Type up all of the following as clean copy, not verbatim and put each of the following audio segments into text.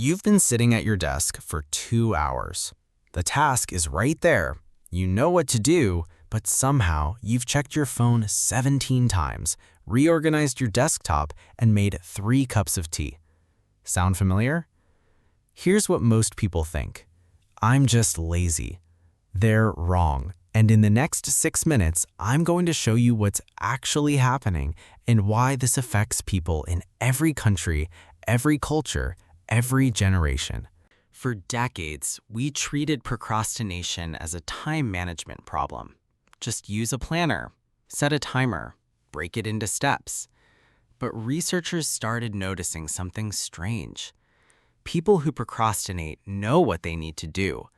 You've been sitting at your desk for 2 hours. The task is right there. You know what to do, but somehow you've checked your phone 17 times, reorganized your desktop, and made 3 cups of tea. Sound familiar? Here's what most people think. I'm just lazy. They're wrong. And in the next 6 minutes, I'm going to show you what's actually happening and why this affects people in every country, every culture, every generation. For decades, we treated procrastination as a time management problem. Just use a planner, set a timer, break it into steps. But researchers started noticing something strange. People who procrastinate know what they need to do.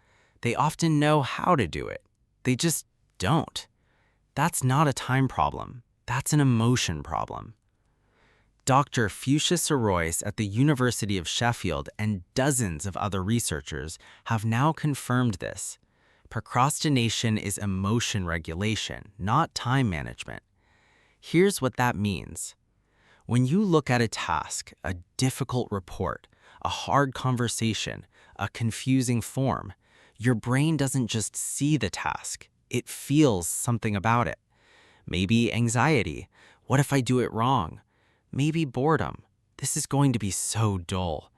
They often know how to do it. They just don't. That's not a time problem. That's an emotion problem. Dr. Fuchsia Sorois at the University of Sheffield and dozens of other researchers have now confirmed this. Procrastination is emotion regulation, not time management. Here's what that means. When you look at a task, a difficult report, a hard conversation, a confusing form, your brain doesn't just see the task, it feels something about it. Maybe anxiety. What if I do it wrong? Maybe boredom. This is going to be so dull.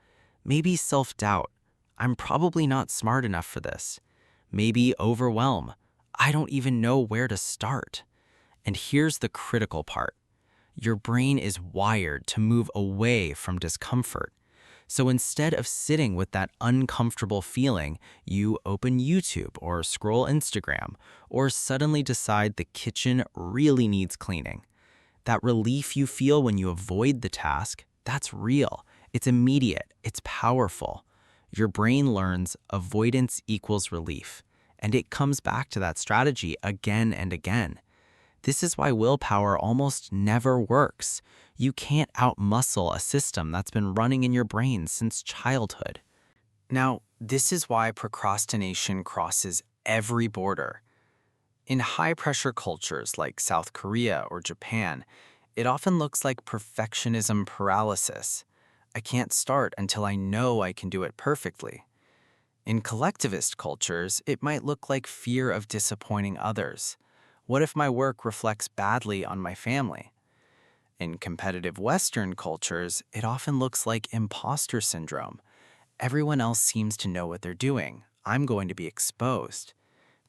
Maybe self-doubt. I'm probably not smart enough for this. Maybe overwhelm. I don't even know where to start. And here's the critical part. Your brain is wired to move away from discomfort. So instead of sitting with that uncomfortable feeling, you open YouTube or scroll Instagram, or suddenly decide the kitchen really needs cleaning. That relief you feel when you avoid the task, that's real. It's immediate. It's powerful. Your brain learns avoidance equals relief, and it comes back to that strategy again and again. This is why willpower almost never works. You can't outmuscle a system that's been running in your brain since childhood. Now, this is why procrastination crosses every border. In high-pressure cultures like South Korea or Japan, it often looks like perfectionism paralysis. I can't start until I know I can do it perfectly. In collectivist cultures, it might look like fear of disappointing others. What if my work reflects badly on my family? In competitive Western cultures, it often looks like imposter syndrome. Everyone else seems to know what they're doing. I'm going to be exposed.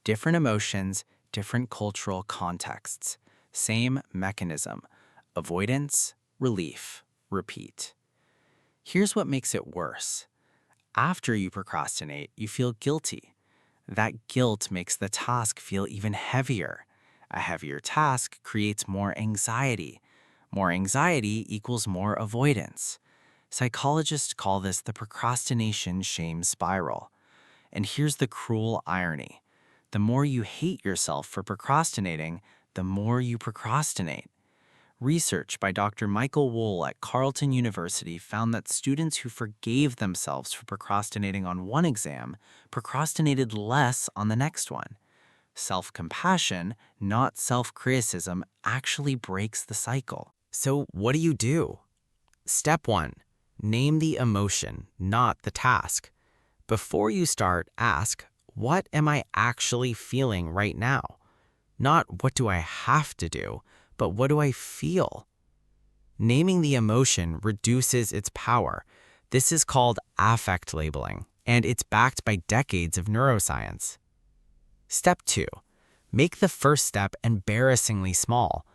Different emotions, different cultural contexts. Same mechanism. Avoidance, relief, repeat. Here's what makes it worse. After you procrastinate, you feel guilty. That guilt makes the task feel even heavier. A heavier task creates more anxiety. More anxiety equals more avoidance. Psychologists call this the procrastination shame spiral. And here's the cruel irony. The more you hate yourself for procrastinating, the more you procrastinate. Research by Dr. Michael Wohl at Carleton University found that students who forgave themselves for procrastinating on one exam procrastinated less on the next one. Self-compassion, not self-criticism, actually breaks the cycle. So what do? Step 1. Name the emotion, not the task. Before you start, ask, what am I actually feeling right now? Not what do I have to do, but what do I feel? Naming the emotion reduces its power. This is called affect labeling, and it's backed by decades of neuroscience. Step 2. Make the first step embarrassingly small.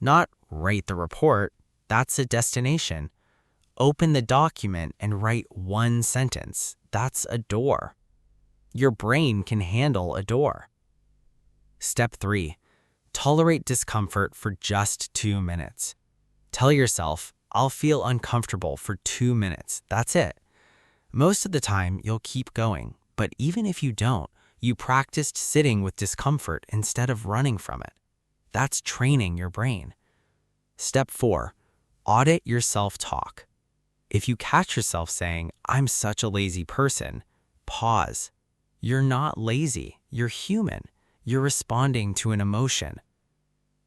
Not write the report, that's a destination. Open the document and write one sentence, that's a door. Your brain can handle a door. Step 3. Tolerate discomfort for just 2 minutes. Tell yourself, I'll feel uncomfortable for 2 minutes, that's it. Most of the time, you'll keep going, but even if you don't, you practiced sitting with discomfort instead of running from it. That's training your brain. Step 4. Audit your self-talk. If you catch yourself saying, I'm such a lazy person, pause. You're not lazy, you're human. You're responding to an emotion.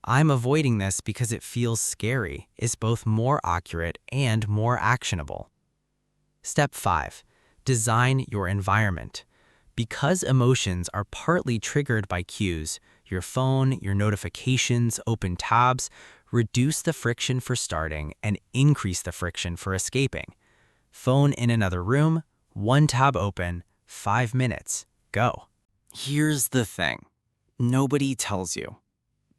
I'm avoiding this because it feels scary is both more accurate and more actionable. Step 5. Design your environment. Because emotions are partly triggered by cues, your phone, your notifications, open tabs, reduce the friction for starting and increase the friction for escaping. Phone in another room, one tab open, 5 minutes, go. Here's the thing. Nobody tells you.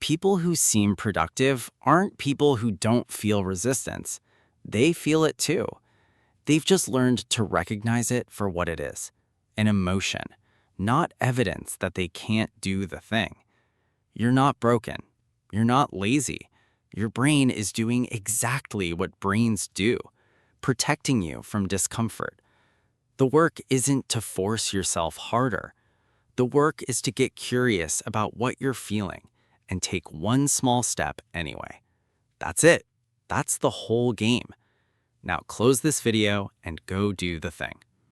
People who seem productive aren't people who don't feel resistance. They feel it too. They've just learned to recognize it for what it is, an emotion, not evidence that they can't do the thing. You're not broken. You're not lazy. Your brain is doing exactly what brains do, protecting you from discomfort. The work isn't to force yourself harder. The work is to get curious about what you're feeling and take one small step anyway. That's it. That's the whole game. Now close this video and go do the thing.